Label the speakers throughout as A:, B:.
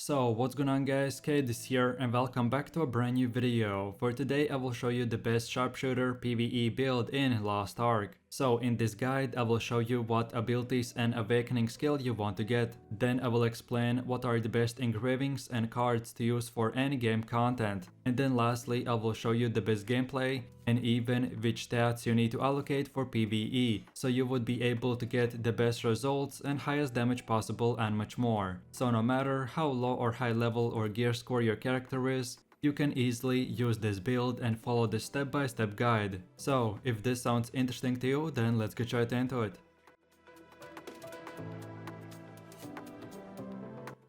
A: So what's going on guys, Kate is here and welcome back to a brand new video. For today I will show you the best Sharpshooter PVE build in Lost Ark. So in this guide I will show you what abilities and awakening skill you want to get. Then I will explain what are the best engravings and cards to use for endgame content. And then lastly I will show you the best gameplay and even which stats you need to allocate for PvE, so you would be able to get the best results and highest damage possible and much more. So no matter how low or high level or gear score your character is, you can easily use this build and follow the step-by-step guide. So if this sounds interesting to you, then let's get right into it.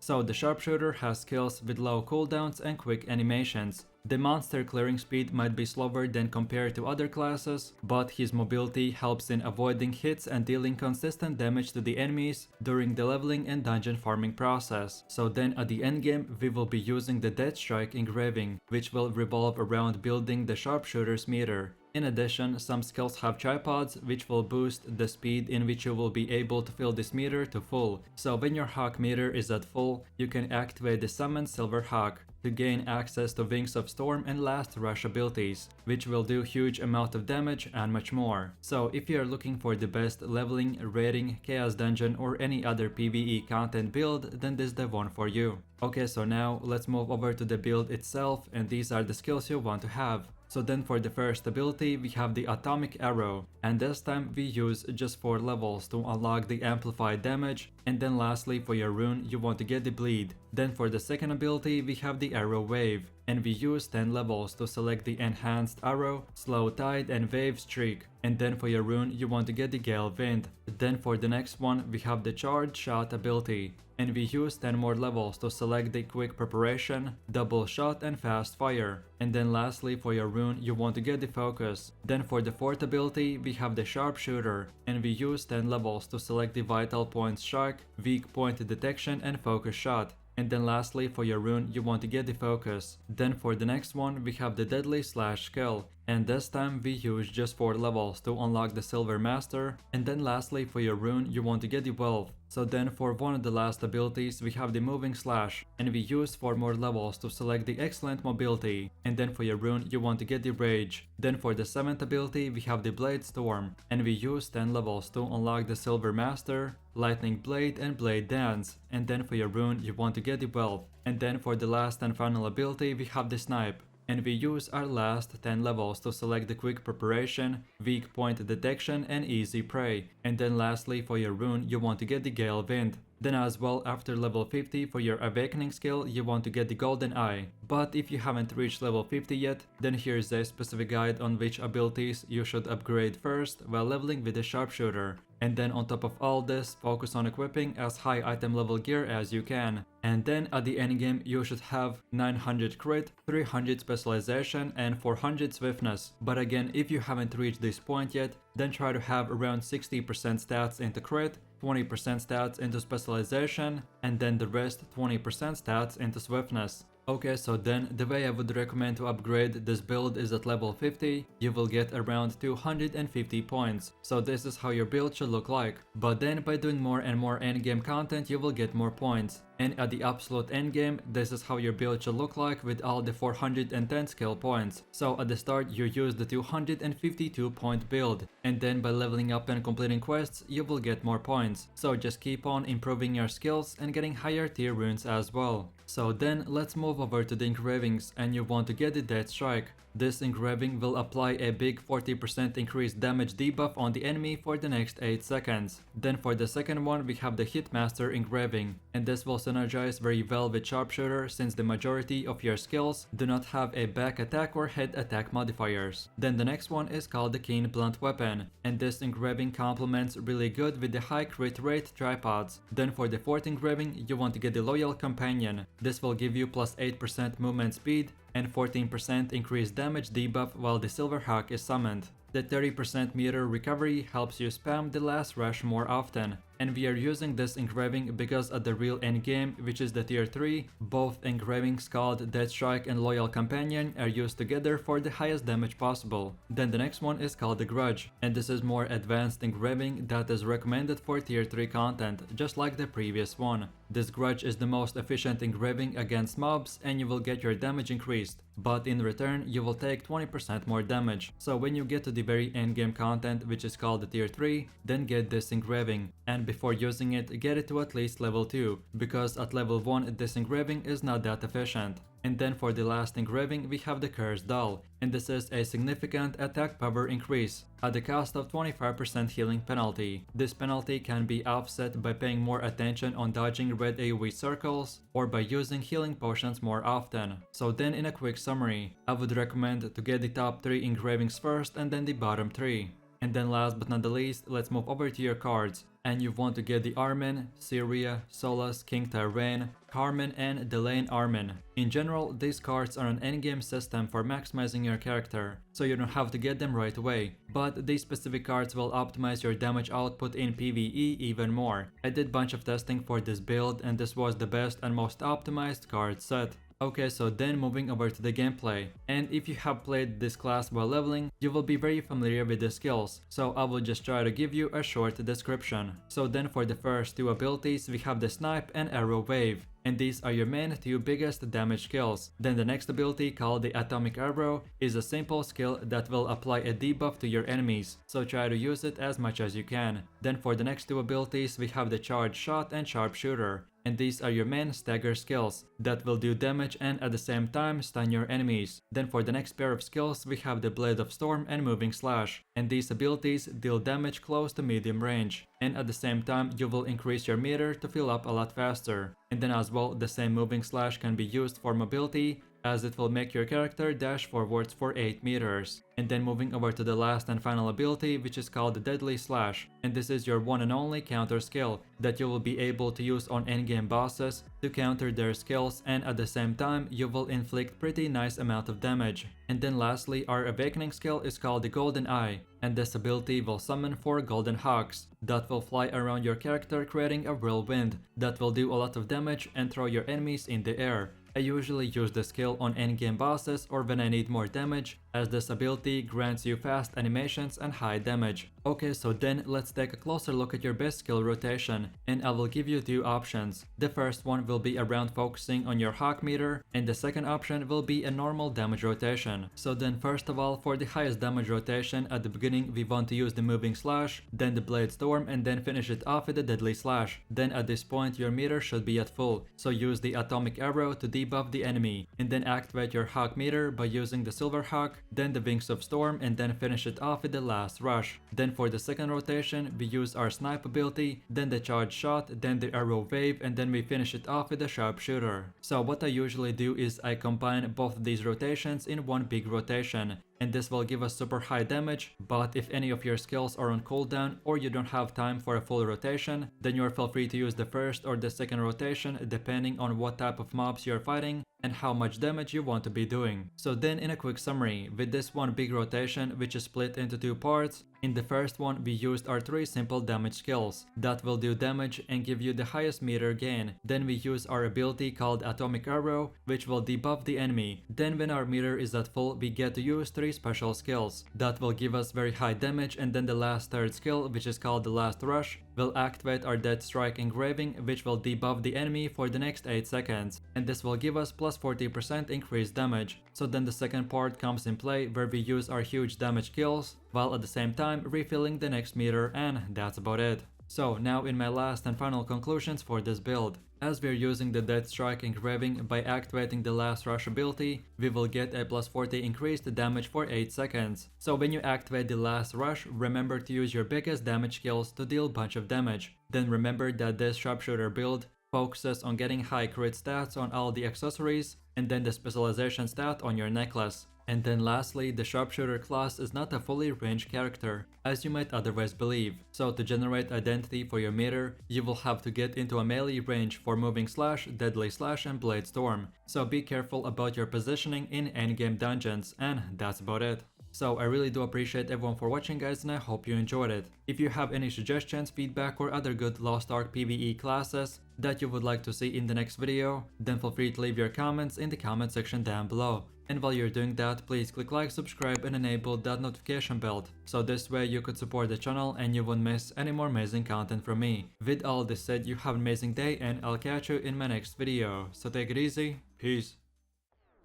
A: So the Sharpshooter has skills with low cooldowns and quick animations. The monster clearing speed might be slower than compared to other classes, but his mobility helps in avoiding hits and dealing consistent damage to the enemies during the leveling and dungeon farming process. So then at the endgame we will be using the Death Strike engraving, which will revolve around building the Sharpshooter's meter. In addition, some skills have tripods which will boost the speed in which you will be able to fill this meter to full. So when your Hawk meter is at full, you can activate the Summon Silver Hawk to gain access to Wings of Storm and Last Rush abilities, which will do huge amount of damage and much more. So if you are looking for the best leveling, raiding, chaos dungeon or any other PvE content build, then this is the one for you. Okay, so now let's move over to the build itself, and these are the skills you want to have. So then for the first ability we have the Atomic Arrow, and this time we use just 4 levels to unlock the amplified damage, and then lastly for your rune you want to get the Bleed. Then for the second ability we have the Arrow Wave, and we use 10 levels to select the Enhanced Arrow, Slow Tide and Wave Streak. And then for your rune you want to get the Gale Wind. Then for the next one we have the Charged Shot ability, and we use 10 more levels to select the Quick Preparation, Double Shot and Fast Fire. And then lastly for your rune you want to get the Focus. Then for the fourth ability we have the Sharpshooter, and we use 10 levels to select the Vital Points Shock, Weak Point Detection and Focus Shot. And then lastly for your rune you want to get the Focus. Then for the next one we have the Deadly Slash skill, and this time we use just 4 levels to unlock the Silver Master. And then lastly for your rune you want to get the Wealth. So then for one of the last abilities we have the Moving Slash, and we use 4 more levels to select the Excellent Mobility. And then for your rune you want to get the Rage. Then for the 7th ability we have the Blade Storm, and we use 10 levels to unlock the Silver Master, Lightning Blade and Blade Dance. And then for your rune you want to get the Wealth. And then for the last and final ability we have the Snipe, and we use our last 10 levels to select the Quick Preparation, Weak Point Detection and Easy Prey. And then lastly for your rune you want to get the Gale Wind. Then as well after level 50 for your Awakening skill you want to get the Golden Eye. But if you haven't reached level 50 yet, then here's a specific guide on which abilities you should upgrade first while leveling with the Sharpshooter. And then on top of all this, focus on equipping as high item level gear as you can. And then at the endgame you should have 900 crit, 300 specialization and 400 swiftness. But again, if you haven't reached this point yet, then try to have around 60% stats into crit, 20% stats into specialization, and then the rest 20% stats into swiftness. Okay, so then the way I would recommend to upgrade this build is at level 50, you will get around 250 points. So this is how your build should look like. But then by doing more and more endgame content you will get more points. And at the absolute endgame, this is how your build should look like with all the 410 skill points. So at the start you use the 252 point build, and then by leveling up and completing quests you will get more points. So just keep on improving your skills and getting higher tier runes as well. So then let's move over to the engravings, and you want to get the Death Strike. This engraving will apply a big 40% increased damage debuff on the enemy for the next 8 seconds. Then for the second one we have the Hitmaster engraving, and this will synergize very well with Sharpshooter since the majority of your skills do not have a back attack or head attack modifiers. Then the next one is called the Keen Blunt Weapon, and this engraving complements really good with the high crit rate tripods. Then for the fourth engraving you want to get the Loyal Companion. This will give you plus 8% movement speed and 14% increased damage debuff while the Silver Hawk is summoned. The 30% meter recovery helps you spam the Last Rush more often, and we are using this engraving because at the real endgame, which is the tier 3, both engravings called Death Strike and Loyal Companion are used together for the highest damage possible. Then the next one is called the Grudge, and this is more advanced engraving that is recommended for tier 3 content, just like the previous one. This grudge is the most efficient engraving against mobs and you will get your damage increased, but in return you will take 20% more damage. So when you get to the very endgame content, which is called the tier 3, then get this engraving, and before using it, get it to at least level 2, because at level 1 this engraving is not that efficient. And then for the last engraving we have the Cursed Doll, and this is a significant attack power increase at the cost of 25% healing penalty. This penalty can be offset by paying more attention on dodging red AoE circles or by using healing potions more often. So then in a quick summary, I would recommend to get the top 3 engravings first and then the bottom 3. And then last but not the least, let's move over to your cards. And you want to get the Armin, Syria, Solus, King Tyrane, Carmen and Delane Armin. In general, these cards are an endgame system for maximizing your character, so you don't have to get them right away, but these specific cards will optimize your damage output in PvE even more. I did bunch of testing for this build and this was the best and most optimized card set. Okay, so then moving over to the gameplay, and if you have played this class while leveling, you will be very familiar with the skills, so I will just try to give you a short description. So then for the first 2 abilities we have the Snipe and Arrow Wave, and these are your main 2 biggest damage skills. Then the next ability, called the Atomic Arrow, is a simple skill that will apply a debuff to your enemies, so try to use it as much as you can. Then for the next 2 abilities we have the Charge Shot and Sharpshooter, and these are your main stagger skills that will do damage and at the same time stun your enemies. Then for the next pair of skills we have the Blade of Storm and Moving Slash, and these abilities deal damage close to medium range, and at the same time you will increase your meter to fill up a lot faster. And then as well, the same Moving Slash can be used for mobility, as it will make your character dash forwards for 8 meters. And then moving over to the last and final ability, which is called the Deadly Slash, and this is your one and only counter skill that you will be able to use on endgame bosses to counter their skills, and at the same time you will inflict pretty nice amount of damage. And then lastly, our Awakening skill is called the Golden Eye, and this ability will summon 4 golden hawks that will fly around your character, creating a whirlwind that will do a lot of damage and throw your enemies in the air. I usually use the skill on endgame bosses or when I need more damage, as this ability grants you fast animations and high damage. Okay, so then let's take a closer look at your best skill rotation, and I will give you 2 options. The first one will be around focusing on your Hawk meter, and the second option will be a normal damage rotation. So then first of all, for the highest damage rotation, at the beginning we want to use the Moving Slash, then the Blade Storm, and then finish it off with the Deadly Slash. Then at this point your meter should be at full, so use the Atomic Arrow to debuff the enemy, and then activate your Hawk meter by using the Silver Hawk, then the Wings of Storm, and then finish it off with the Last Rush. Then for the second rotation we use our Snipe ability, then the Charge Shot, then the Arrow Wave, and then we finish it off with the Sharpshooter. So what I usually do is I combine both of these rotations in one big rotation, and this will give us super high damage. But if any of your skills are on cooldown or you don't have time for a full rotation, then you feel free to use the first or the second rotation depending on what type of mobs you're fighting and how much damage you want to be doing. So then in a quick summary, with this one big rotation which is split into 2 parts, in the first one we used our 3 simple damage skills that will do damage and give you the highest meter gain. Then we use our ability called Atomic Arrow, which will debuff the enemy. Then when our meter is at full, we get to use 3 special skills that will give us very high damage, and then the last third skill, which is called the Last Rush, will activate our Death Strike engraving, which will debuff the enemy for the next 8 seconds, and this will give us plus 40% increased damage. So then the second part comes in play, where we use our huge damage kills while at the same time refilling the next meter, and that's about it. So now in my last and final conclusions for this build. As we're using the Death Strike engraving, by activating the Last Rush ability, we will get a plus 40 increased damage for 8 seconds. So when you activate the Last Rush, remember to use your biggest damage skills to deal bunch of damage. Then remember that this Sharpshooter build focuses on getting high crit stats on all the accessories, and then the specialization stat on your necklace. And then lastly, the Sharpshooter class is not a fully ranged character, as you might otherwise believe. So to generate identity for your meter, you will have to get into a melee range for Moving Slash, Deadly Slash, and Blade Storm. So be careful about your positioning in endgame dungeons, and that's about it. So I really do appreciate everyone for watching, guys, and I hope you enjoyed it. If you have any suggestions, feedback, or other good Lost Ark PvE classes that you would like to see in the next video, then feel free to leave your comments in the comment section down below. And while you're doing that, please click like, subscribe, and enable that notification bell, so this way you could support the channel and you won't miss any more amazing content from me. With all this said, you have an amazing day, and I'll catch you in my next video. So take it easy, peace.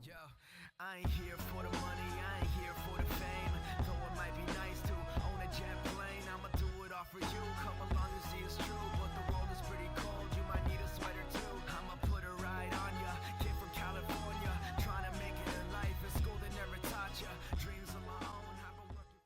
B: Yo, I ain't here for